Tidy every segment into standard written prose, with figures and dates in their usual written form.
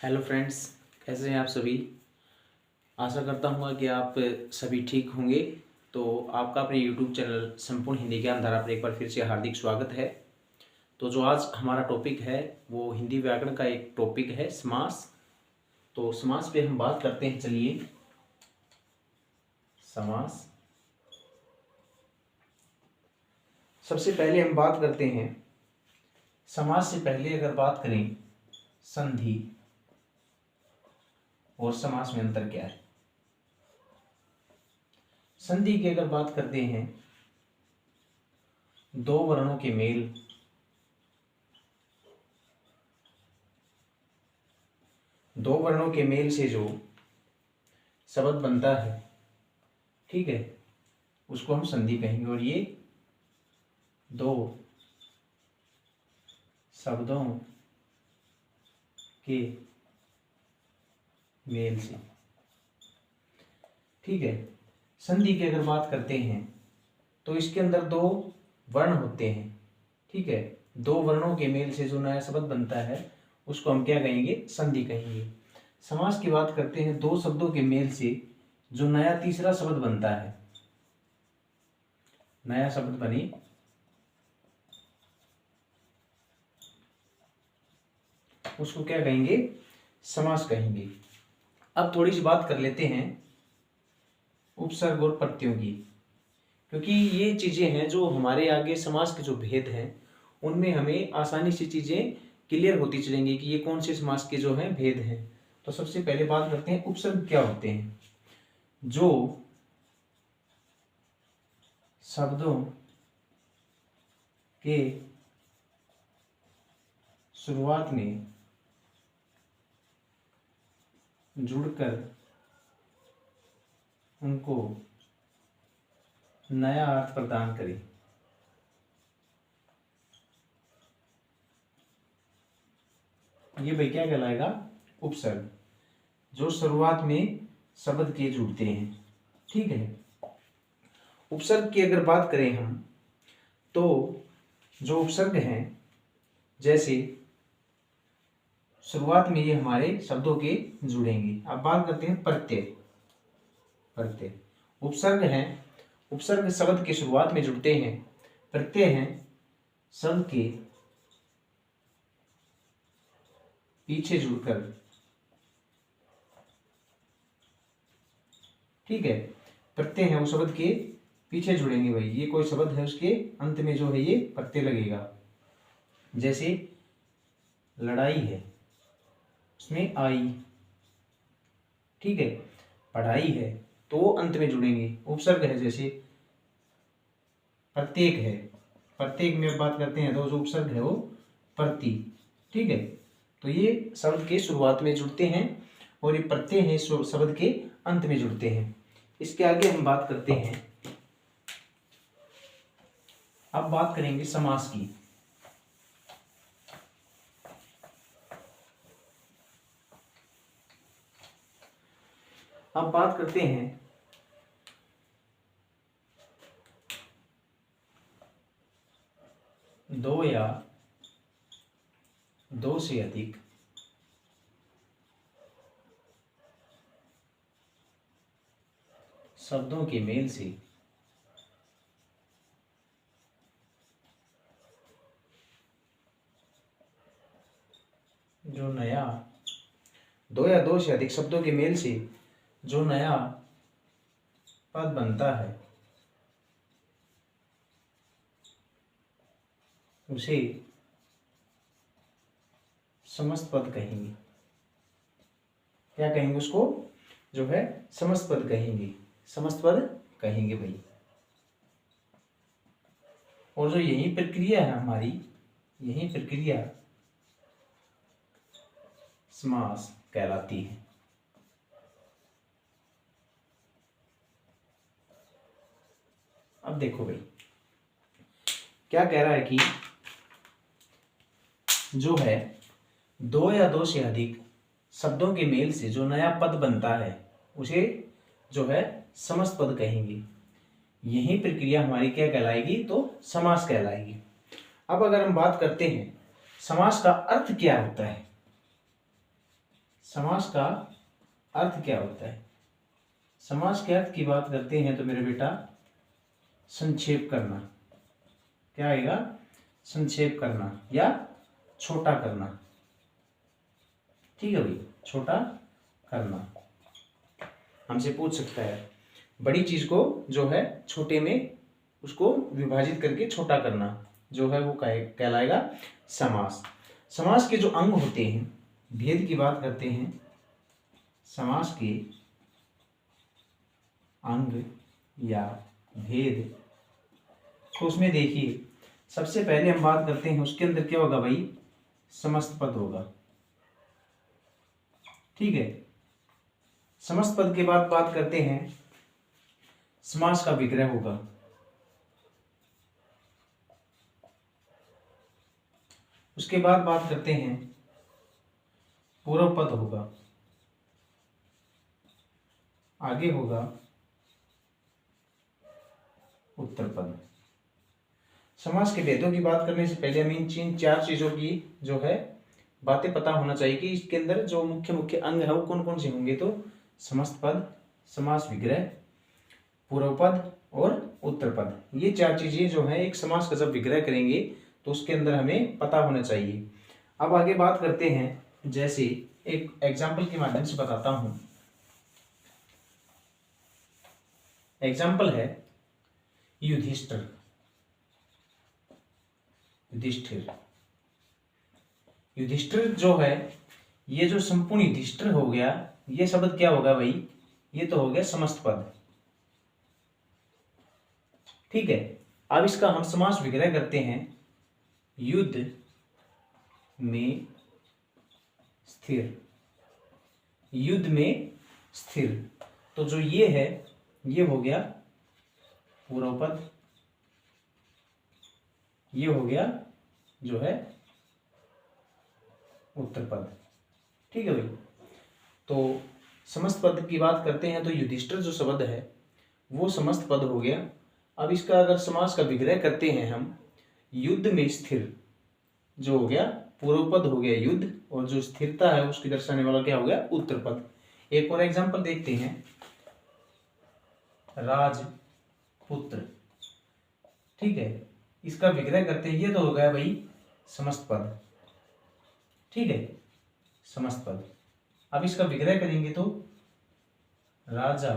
Hello friends, कैसे हैं आप सभी। आशा करता हूँ कि आप सभी ठीक होंगे। तो आपका अपने यूट्यूब चैनल संपूर्ण हिंदी ज्ञान धारा पर एक बार फिर से हार्दिक स्वागत है। तो जो आज हमारा टॉपिक है वो हिंदी व्याकरण का एक टॉपिक है समास। तो समास पे हम बात करते हैं। चलिए, समास सबसे पहले हम बात करते हैं। समास से पहले अगर बात करें संधि और समास में अंतर क्या है। संधि की अगर बात करते हैं, दो वर्णों के मेल, दो वर्णों के मेल से जो शब्द बनता है, ठीक है, उसको हम संधि कहेंगे। और ये दो शब्दों के मेल से, ठीक है। संधि की अगर बात करते हैं तो इसके अंदर दो वर्ण होते हैं, ठीक है। दो वर्णों के मेल से जो नया शब्द बनता है उसको हम क्या कहेंगे, संधि कहेंगे। समास की बात करते हैं, दो शब्दों के मेल से जो नया तीसरा शब्द बनता है, नया शब्द बने, उसको क्या कहेंगे, समास कहेंगे। अब थोड़ी सी बात कर लेते हैं उपसर्ग और प्रत्ययों की, क्योंकि ये चीजें हैं जो हमारे आगे समास के जो भेद हैं उनमें हमें आसानी से चीजें क्लियर होती चलेंगी कि ये कौन से समास के जो हैं भेद हैं। तो सबसे पहले बात करते हैं उपसर्ग क्या होते हैं। जो शब्दों के शुरुआत में जुड़कर उनको नया अर्थ प्रदान करें, ये भाई क्या कहलाएगा, उपसर्ग। जो शुरुआत में शब्द के जुड़ते हैं, ठीक है। उपसर्ग की अगर बात करें हम तो जो उपसर्ग हैं, जैसे शुरुआत में ये हमारे शब्दों के जुड़ेंगे। अब बात करते हैं प्रत्यय। प्रत्यय उपसर्ग हैं, उपसर्ग शब्द के शुरुआत में जुड़ते हैं। प्रत्यय हैं शब्द के पीछे जुड़कर, ठीक है। प्रत्यय है वो शब्द के पीछे जुड़ेंगे भाई। ये कोई शब्द है उसके अंत में जो है ये प्रत्यय लगेगा। जैसे लड़ाई है, उसमें आई, ठीक है। पढ़ाई है तो वो अंत में जुड़ेंगे, उपसर्ग है। जैसे प्रत्येक है, प्रत्येक में बात करते हैं तो जो उपसर्ग है वो प्रति, ठीक है। तो ये शब्द के शुरुआत में जुड़ते हैं और ये प्रत्यय है शब्द के अंत में जुड़ते हैं। इसके आगे हम बात करते हैं, अब बात करेंगे समास की। अब बात करते हैं दो या दो से अधिक शब्दों के मेल से जो नया, दो या दो से अधिक शब्दों के मेल से जो नया पद बनता है उसे समस्त पद कहेंगे। क्या कहेंगे उसको, जो है समस्त पद कहेंगे, समस्त पद कहेंगे भाई। और जो यही प्रक्रिया है हमारी, यही प्रक्रिया समास कहलाती है। अब देखो भाई क्या कह रहा है कि जो है दो या दो से अधिक शब्दों के मेल से जो नया पद बनता है उसे जो है समस्त पद कहेंगे। यही प्रक्रिया हमारी क्या कहलाएगी, तो समास कहलाएगी। अब अगर हम बात करते हैं समास का अर्थ क्या होता है, समास का अर्थ क्या होता है? समास के अर्थ की बात करते हैं तो मेरे बेटा संक्षेप करना। क्या आएगा? संक्षेप करना या छोटा करना। ठीक है भाई, छोटा करना। हमसे पूछ सकता है बड़ी चीज को जो है छोटे में उसको विभाजित करके छोटा करना जो है वो कहलाएगा समास। समास के जो अंग होते हैं, भेद की बात करते हैं, समास के अंग या भेद, तो उसमें देखिए सबसे पहले हम बात करते हैं उसके अंदर क्या होगा भाई? समस्त पद होगा। ठीक है, समस्त पद के बाद बात करते हैं समास का विग्रह होगा। उसके बाद बात करते हैं पूर्व पद होगा, आगे होगा उत्तर पद। समास के भेदों की बात करने से पहले हमें इन चार चीजों की जो है बातें पता होना चाहिए कि इसके अंदर जो मुख्य मुख्य अंग है वो कौन कौन से होंगे। तो समस्त पद, समास विग्रह, पूर्व पद और उत्तर पद, ये चार चीजें जो है एक समास का जब विग्रह करेंगे तो उसके अंदर हमें पता होना चाहिए। अब आगे बात करते हैं, जैसे एक एग्जाम्पल के माध्यम से बताता हूं। एग्जाम्पल है युधिष्ठिर। युधिष्ठिर, युधिष्ठिर जो है, ये जो संपूर्ण युधिष्ठिर हो गया, ये शब्द क्या होगा भाई? ये तो हो गया समस्त पद। ठीक है, अब इसका हम समास विग्रह करते हैं, युद्ध में स्थिर। युद्ध में स्थिर, तो जो ये है ये हो गया पूर्व पद, ये हो गया जो है उत्तर पद। ठीक है भाई, तो समस्त पद की बात करते हैं तो युधिष्ठिर जो शब्द है वो समस्त पद हो गया। अब इसका अगर समास का विग्रह करते हैं हम, युद्ध में स्थिर जो हो गया पूर्व पद हो गया युद्ध, और जो स्थिरता है उसकी दर्शाने वाला क्या हो गया? उत्तर पद। एक और एग्जांपल देखते हैं, राजपुत्र। ठीक है, इसका विग्रह करते हैं, ये तो हो गया भाई समस्त पद। ठीक है, समस्त पद। अब इसका विग्रह करेंगे तो राजा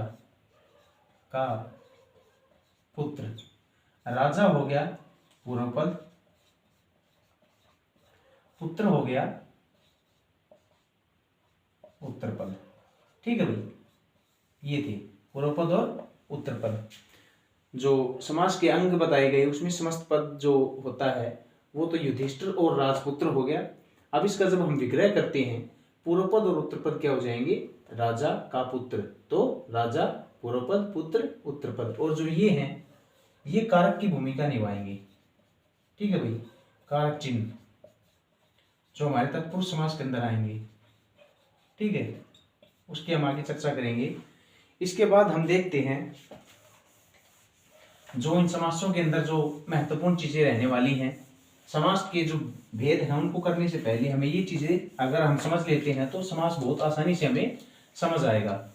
का पुत्र। राजा हो गया पूर्व पद, पुत्र हो गया उत्तर पद। ठीक है भाई, ये थे पूर्व पद और उत्तर पद। जो समास के अंग बताए गए उसमें समस्त पद जो होता है वो तो युधिष्ठिर और राजपुत्र हो गया। अब इसका जब हम विग्रह करते हैं, पूर्व पद और उत्तर पद क्या हो जाएंगे? राजा का पुत्र, तो राजा पूर्व पद, पुत्र उत्तर पद, और जो ये हैं ये कारक की भूमिका निभाएंगे। ठीक है भाई, कारक चिन्ह जो हमारे तत्पुरुष समास के अंदर आएंगे। ठीक है, उसकी हम आगे चर्चा करेंगे। इसके बाद हम देखते हैं जो इन समासों के अंदर जो महत्वपूर्ण चीजें रहने वाली हैं, समास के जो भेद हैं उनको करने से पहले हमें ये चीजें अगर हम समझ लेते हैं तो समास बहुत आसानी से हमें समझ आएगा।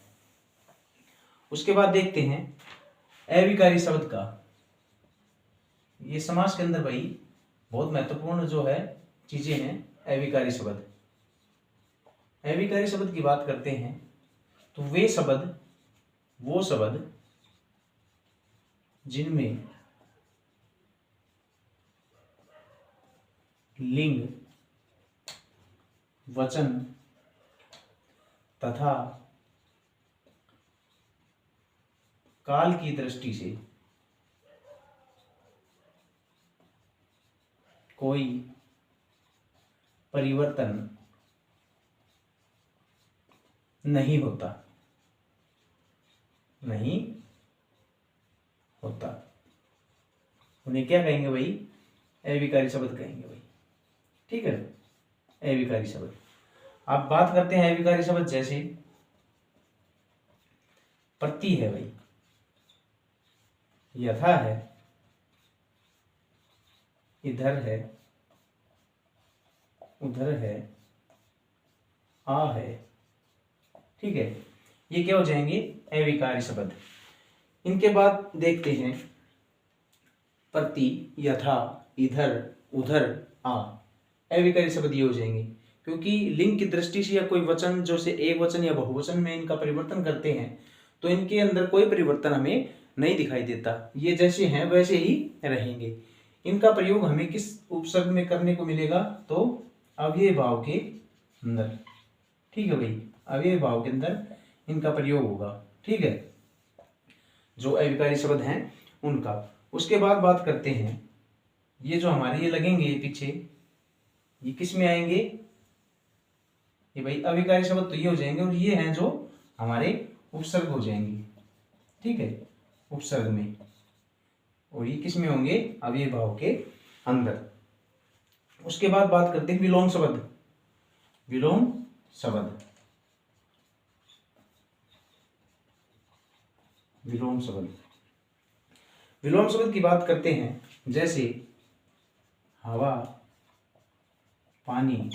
उसके बाद देखते हैं अविकारी शब्द का। ये समास के अंदर भाई बहुत महत्वपूर्ण जो है चीजें हैं अविकारी शब्द। अविकारी शब्द की बात करते हैं तो वे शब्द, वो शब्द जिनमें लिंग, वचन तथा काल की दृष्टि से कोई परिवर्तन नहीं होता, नहीं होता, उन्हें क्या कहेंगे भाई? अविकारी शब्द कहेंगे भाई। ठीक है, अविकारी शब्द। अब बात करते हैं अविकारी शब्द, जैसे प्रति है भाई, यथा है, इधर है, उधर है, आ है, ठीक है, ये क्या हो जाएंगे, अविकारी शब्द। इनके बाद देखते हैं प्रति, यथा, इधर, उधर, आ, अविकारी शब्द ये हो जाएंगे। क्योंकि लिंग की दृष्टि से या कोई वचन जो से एक वचन या बहुवचन में इनका परिवर्तन करते हैं तो इनके अंदर कोई परिवर्तन हमें नहीं दिखाई देता, ये जैसे हैं वैसे ही रहेंगे। इनका प्रयोग हमें किस उपसर्ग में करने को मिलेगा, तो अव्यय भाव के अंदर। ठीक है भाई, अव्यय भाव के अंदर इनका प्रयोग होगा। ठीक है, जो अविकारी शब्द हैं उनका। उसके बाद बात करते हैं, ये जो हमारे ये लगेंगे पीछे, ये किस में आएंगे, ये भाई अविकारी शब्द तो ये हो जाएंगे, और ये हैं जो हमारे उपसर्ग हो जाएंगे। ठीक है, उपसर्ग में, और ये किस में होंगे, अव्यय भाव के अंदर। उसके बाद बात करते हैं विलोम शब्द। विलोम शब्द, विलोम शब्द, विलोम शब्द की बात करते हैं, जैसे हवा, पानी,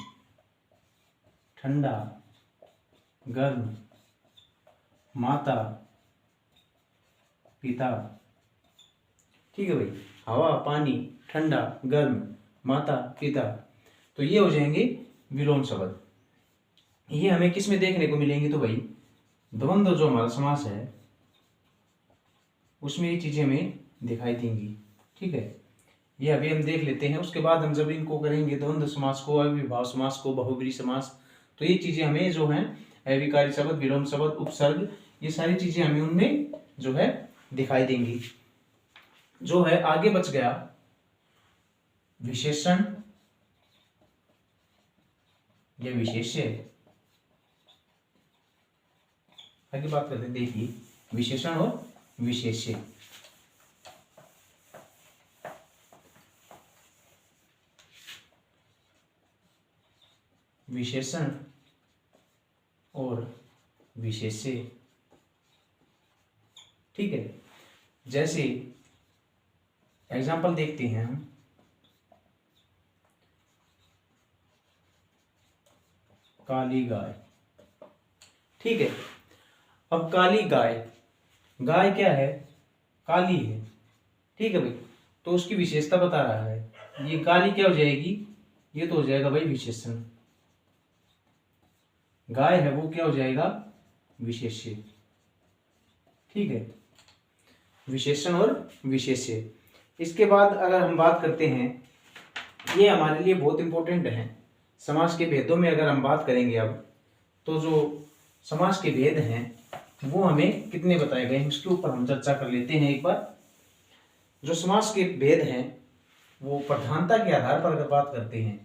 ठंडा, गर्म, माता, पिता। ठीक है भाई, हवा, पानी, ठंडा, गर्म, माता, पिता, तो ये हो जाएंगे विलोम शब्द। ये हमें किस में देखने को मिलेंगे, तो भाई द्वंद्व जो हमारा समास है उसमें ये चीजें हमें दिखाई देंगी। ठीक है, ये अभी हम देख लेते हैं। उसके बाद हम जब इनको करेंगे द्वंद्व समास को, अविभाव समास को, बहुब्रीहि समास, तो ये चीजें हमें जो है अविकारी शब्द, विलोम शब्द, उपसर्ग, ये सारी चीजें हमें उनमें जो है दिखाई देंगी। जो है आगे बच गया विशेषण या विशेष्य। आगे बात करते हैं, देखिए विशेषण और विशेष्य। विशेषण और विशेष्य। ठीक है, जैसे एग्जाम्पल देखते हैं हम, काली गाय। ठीक है, अब काली गाय, गाय क्या है, काली है। ठीक है भाई, तो उसकी विशेषता बता रहा है, ये काली क्या हो जाएगी, ये तो हो जाएगा भाई विशेषण। गाय है वो क्या हो जाएगा, विशेष्य। ठीक है, विशेषण और विशेष्य। इसके बाद अगर हम बात करते हैं, ये हमारे लिए बहुत इंपॉर्टेंट है, समास के भेदों में अगर हम बात करेंगे अब, तो जो समास के भेद हैं वो हमें कितने बताए गए हैं उसके ऊपर हम चर्चा कर लेते हैं एक बार। जो समास के भेद हैं वो प्रधानता के आधार पर अगर बात करते हैं,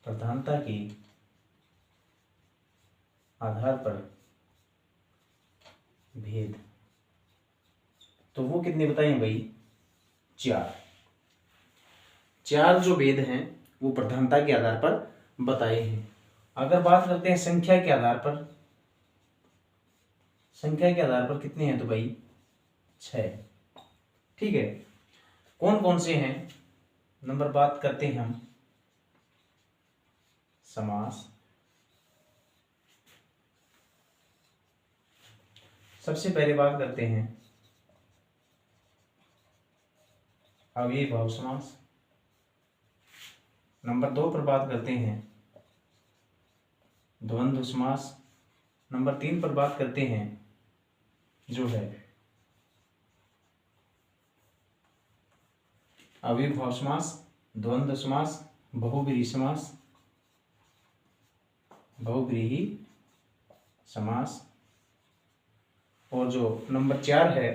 प्रधानता के आधार पर भेद, तो वो कितने बताए हैं भाई, चार। चार जो भेद हैं वो प्रधानता के आधार पर बताए हैं। अगर बात करते हैं संख्या के आधार पर, संख्या के आधार पर कितने हैं, तो भाई 6। ठीक है, कौन कौन से हैं, नंबर बात करते हैं हम, समास, सबसे पहले बात करते हैं अव्ययी भाव समास, नंबर 2 पर बात करते हैं द्वंद्व समास, नंबर 3 पर बात करते हैं जो है अव्ययी भाव समास, द्वंद्व समास, बहुव्रीहि समास, बहुव्रीहि समास, और जो नंबर 4 है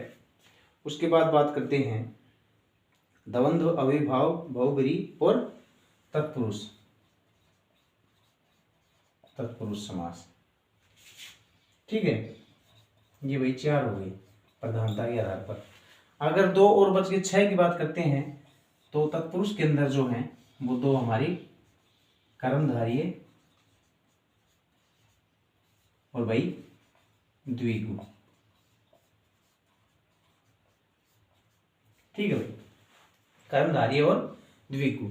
उसके बाद बात करते हैं द्वंद्व, अविभाव, बहुव्रीहि और तत्पुरुष, तत्पुरुष समास। ठीक है, ये भाई 4 हो गई प्रधानता के आधार पर। अगर 2 और बच के 6 की बात करते हैं, तो तत्पुरुष के अंदर जो हैं वो 2 हमारी कर्मधारय और भाई द्विगु। ठीक है भाई, कर्मधारय और द्विगु।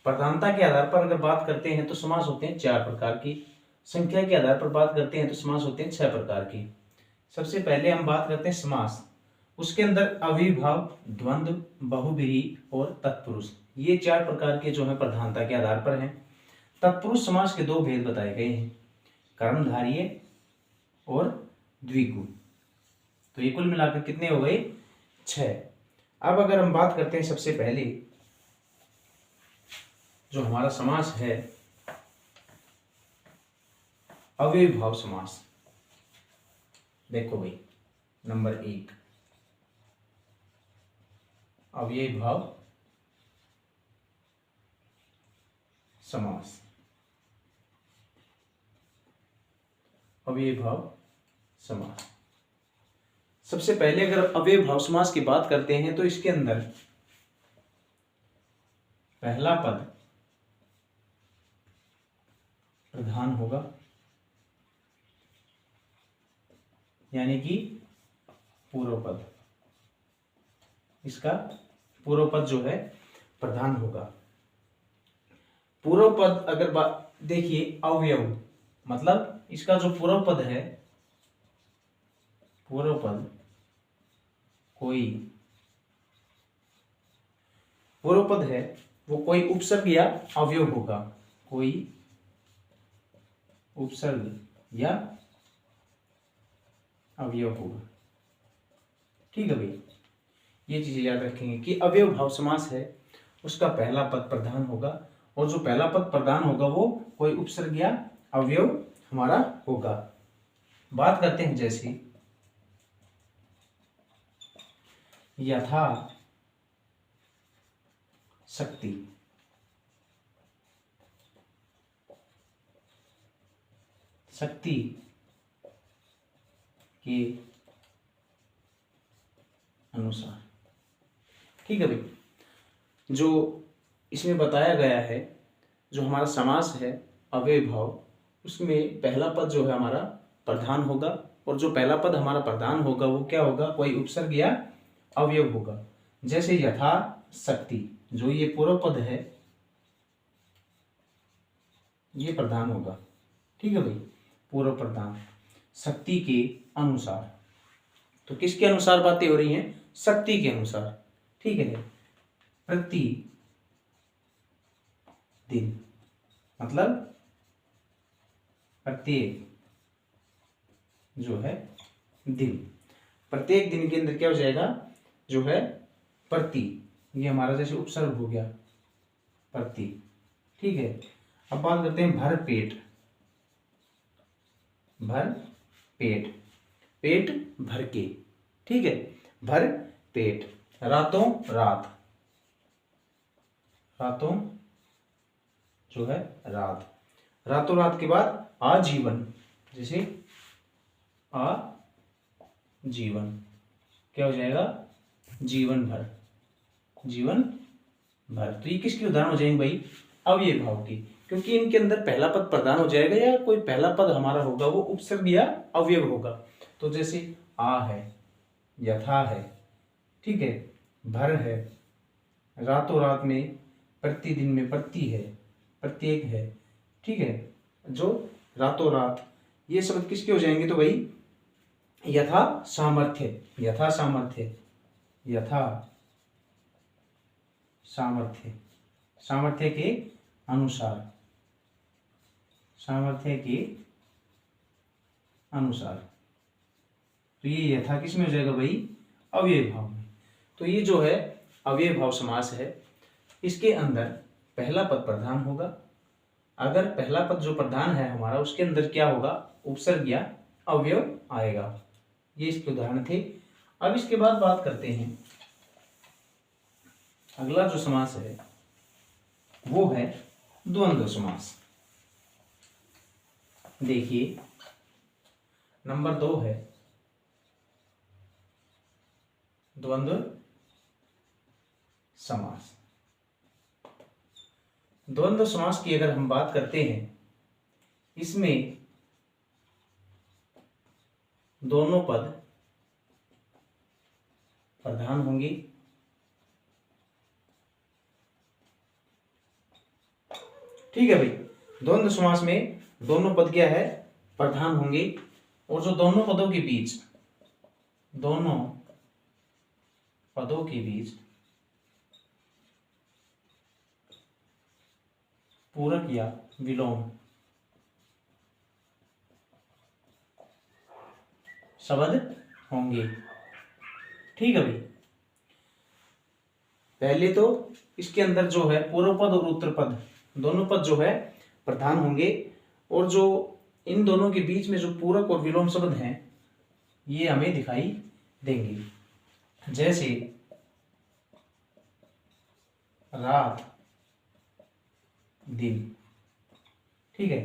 प्रधानता के आधार पर अगर बात करते हैं तो समास होते हैं 4 प्रकार की, संख्या के आधार पर बात करते हैं तो समास होते हैं 6 प्रकार की। सबसे पहले हम बात करते हैं समास। उसके अंदर अविभाव, द्वंद्व, बहुव्रीहि और तत्पुरुष, ये 4 प्रकार के जो है प्रधानता के आधार पर हैं। तत्पुरुष समास के 2 भेद बताए गए हैं, कर्मधारय और द्विगु। तो ये कुल मिलाकर कितने हो गए? 6। अब अगर हम बात करते हैं सबसे पहले जो हमारा समास है अव्ययीभाव समास। देखो भाई, नंबर 1 अव्ययीभाव समास। अव्ययीभाव समास, सबसे पहले अगर अव्ययीभाव समास की बात करते हैं तो इसके अंदर पहला पद प्रधान होगा, यानी कि पूर्व पद, इसका पूर्व पद जो है प्रधान होगा। पूर्व पद अगर देखिए अवयव, मतलब इसका जो पूर्व पद है, पूर्व पद कोई पूर्व पद है वो कोई उपसर्ग या अवयव होगा, कोई उपसर्ग या अवयव होगा। ठीक है भाई, ये चीजें याद रखेंगे कि अव्यय भाव समास है उसका पहला पद प्रधान होगा, और जो पहला पद प्रधान होगा वो कोई उपसर्ग या अवयव हमारा होगा। बात करते हैं जैसे यथा शक्ति, शक्ति के अनुसार। ठीक है भाई, जो इसमें बताया गया है, जो हमारा समास है अव्यय भाव, उसमें पहला पद जो है हमारा प्रधान होगा, और जो पहला पद हमारा प्रधान होगा वो क्या होगा? कोई उपसर्ग या अवयव होगा। जैसे यथा शक्ति, जो ये पूर्व पद है ये प्रधान होगा। ठीक है भाई, पूर्व प्रधान। शक्ति के अनुसार, तो किसके अनुसार बातें हो रही हैं? शक्ति के अनुसार। ठीक है, प्रति दिन, मतलब प्रत्येक जो है दिन, प्रत्येक दिन के अंदर क्या हो जाएगा? जो है प्रति, ये हमारा जैसे उपसर्ग हो गया प्रति। ठीक है, अब बात करते हैं भर पेट। भर पेट, पेट भर के। ठीक है, भर पेट। रातों रात, रातों जो है रात, रातों रात के बाद आजीवन, जैसे आजीवन क्या हो जाएगा? जीवन भर, जीवन भर। तो ये किसकी उदाहरण हो जाएंगे भाई? अव्यय भाव की, क्योंकि इनके अंदर पहला पद प्रधान हो जाएगा या कोई पहला पद हमारा होगा वो उपसर्ग या अवयव होगा। तो जैसे आ है, यथा है, ठीक है, भर है, रातों रात में, प्रतिदिन में प्रति है, प्रत्येक है। ठीक है, जो रातों रात, ये शब्द किसके हो जाएंगे? तो भाई यथा सामर्थ्य, यथा सामर्थ्य, यथा सामर्थ्य, सामर्थ्य के अनुसार, सामर्थ्य के अनुसार। तो ये यथा किस में हो जाएगा भाई? अव्यय भाव में। तो ये जो है अव्यय भाव समास है, इसके अंदर पहला पद प्रधान होगा। अगर पहला पद जो प्रधान है हमारा, उसके अंदर क्या होगा? उपसर्ग या अवयव आएगा। ये इसके उदाहरण थे। अब इसके बाद बात करते हैं, अगला जो समास है वो है द्वंद्व समास। देखिए नंबर 2 है द्वंद्व समास। द्वंद्व समास की अगर हम बात करते हैं, इसमें दोनों पद प्रधान होंगे, ठीक है भाई। द्वंद्व समास में दोनों पद क्या है, प्रधान होंगे, और जो दोनों पदों के बीच, दोनों पदों के बीच पूरक या विलोम शब्द होंगे। ठीक है भाई। पहले तो इसके अंदर जो है पूर्व पद और उत्तर पद दोनों पद जो है प्रधान होंगे, और जो इन दोनों के बीच में जो पूरक और विलोम शब्द हैं ये हमें दिखाई देंगे। जैसे रात दिन, ठीक है,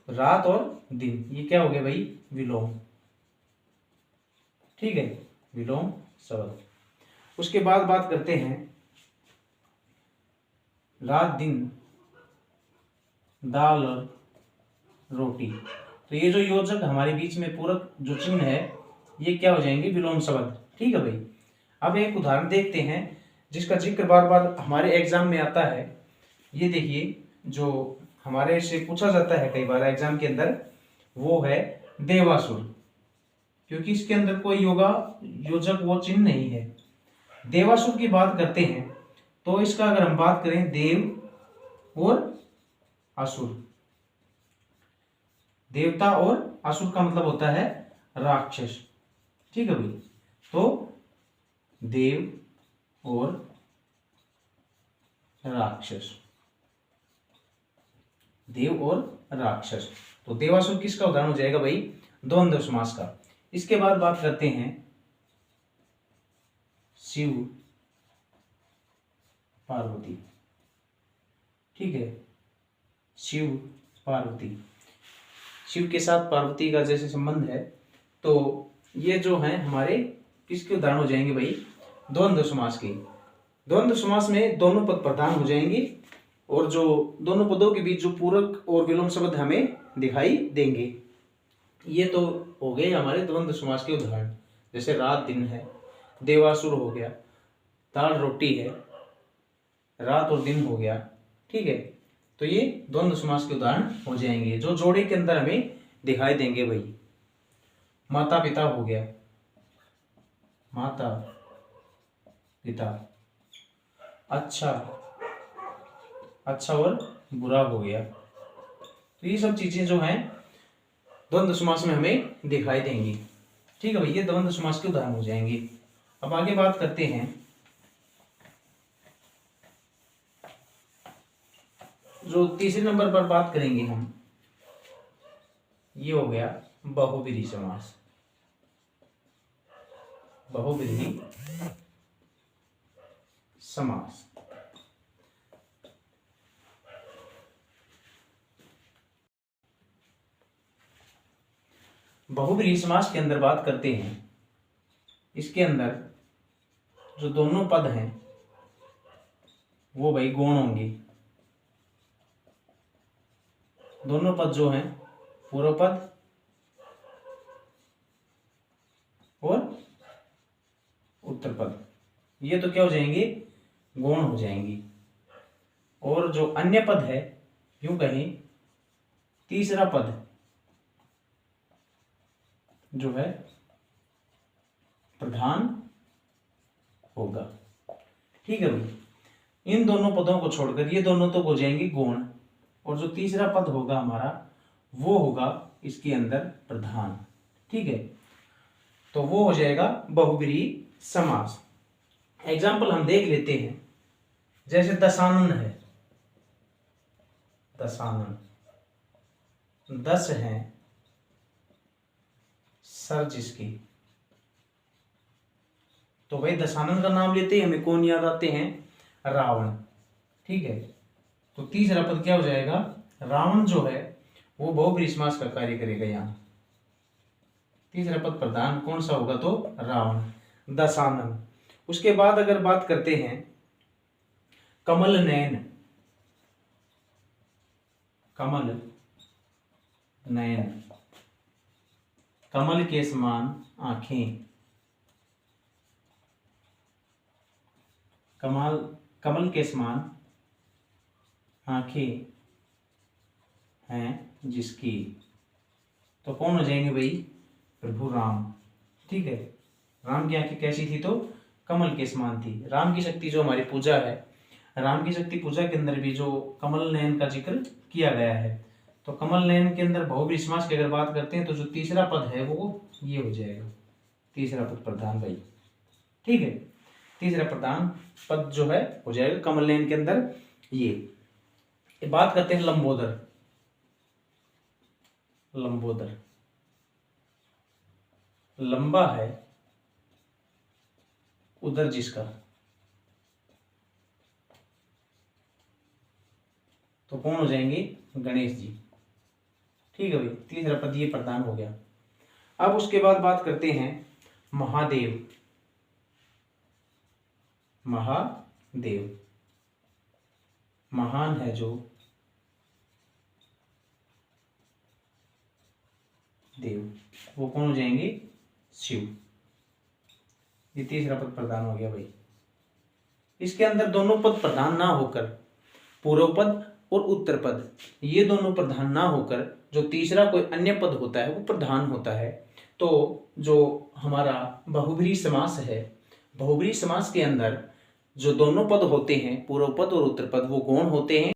रात और दिन ये क्या हो गया भाई, विलोम। ठीक है, विलोम शब्द। उसके बाद बात करते हैं रात दिन दाल और रोटी। तो ये जो योजक हमारे बीच में पूरक जो चिन्ह है ये क्या हो जाएंगे, विलोम शब्द। ठीक है भाई। अब एक उदाहरण देखते हैं जिसका जिक्र बार बार हमारे एग्जाम में आता है। ये देखिए, जो हमारे से पूछा जाता है कई बार एग्जाम के अंदर, वो है देवासुर, क्योंकि इसके अंदर कोई योजक वो चिन्ह नहीं है। देवासुर की बात करते हैं तो इसका अगर हम बात करें, देव और असुर, देवता और असुर का मतलब होता है राक्षस। ठीक है भाई। तो देव और राक्षस, देव और राक्षस, तो देवासुर किसका उदाहरण हो जाएगा भाई, द्वंद्व समास का। इसके बाद बात करते हैं शिव पार्वती। ठीक है, शिव पार्वती, शिव के साथ पार्वती का जैसे संबंध है, तो ये जो है हमारे किसके उदाहरण हो जाएंगे भाई, द्वंद्व समास के। द्वंद्व समास में दोनों पद प्रधान हो जाएंगे, और जो दोनों पदों के बीच जो पूरक और विलोम शब्द हमें दिखाई देंगे। ये तो हो गए हमारे द्वंद्व समास के उदाहरण। जैसे रात दिन है, देवासुर हो गया, दाल रोटी है, रात और दिन हो गया। ठीक है, तो ये द्वंद्व समास के उदाहरण हो जाएंगे जो जोड़े के अंदर हमें दिखाई देंगे भाई। माता पिता हो गया, माता पिता, अच्छा अच्छा और बुरा हो गया। तो ये सब चीजें जो हैं द्वंद्व समास में हमें दिखाई देंगी। ठीक है भाई, ये द्वंद्व समास के उदाहरण हो जाएंगे। अब आगे बात करते हैं, जो तीसरे नंबर पर बात करेंगे हम, ये हो गया बहुव्रीहि समास। बहुव्रीहि समास। बहुव्रीहि समास के अंदर बात करते हैं, इसके अंदर जो दोनों पद हैं वो भाई गौण होंगे। दोनों पद जो हैं, पूर्व पद और उत्तर पद, ये तो क्या हो जाएंगे, गौण हो जाएंगे। और जो अन्य पद है, यूं कहें तीसरा पद जो है प्रधान होगा। ठीक है भाई, इन दोनों पदों को छोड़कर ये दोनों तो हो जाएंगे गौण, और जो तीसरा पद होगा हमारा वो होगा इसके अंदर प्रधान। ठीक है, तो वो हो जाएगा बहुव्रीहि समास। एग्जाम्पल हम देख लेते हैं, जैसे दशानन है, दशानन, 10 हैं सर जिसकी, तो भाई दशानन का नाम लेते ही हमें कौन याद आते हैं, रावण। ठीक है, तो तीसरा पद क्या हो जाएगा, रावण जो है वो बहुव्रीहि समास का कार्य करेगा। यहाँ तीसरा पद प्रधान कौन सा होगा, तो रावण, दशानन। उसके बाद अगर बात करते हैं कमल नयन, कमल नयन, कमल के समान आंखें, कमल के समान आंखें हैं जिसकी, तो कौन हो जाएंगे भाई, प्रभु राम। ठीक है, राम की आंखें कैसी थी, तो कमल के समान थी। राम की शक्ति जो हमारी पूजा है, राम की शक्ति पूजा के अंदर भी जो कमल नयन का जिक्र किया गया है, तो कमल नयन के अंदर बहुव्रीहि समास की अगर बात करते हैं तो जो तीसरा पद है वो ये हो जाएगा, तीसरा पद प्रधान भाई। ठीक है, तीसरा प्रधान पद जो है हो जाएगा कमल नयन के अंदर ये। बात करते हैं लंबोदर। लंबोदर लंबा है उदर जिसका, तो कौन हो जाएंगे, गणेश जी। ठीक है भाई, तीसरा पद ये प्रदान हो गया। अब उसके बाद बात करते हैं महादेव। महादेव महान है जो देव, वो कौन हो जाएंगे, शिव। ये तीसरा पद प्रदान हो गया भाई। इसके अंदर दोनों पद प्रधान ना होकर, पूर्व पद और उत्तर पद, ये दोनों प्रधान ना होकर जो तीसरा कोई अन्य पद होता है वो प्रधान होता है। तो जो हमारा बहुव्रीहि समास है, बहुव्रीहि समास के अंदर जो दोनों पद होते हैं, पूर्व पद और उत्तर पद, वो कौन होते हैं,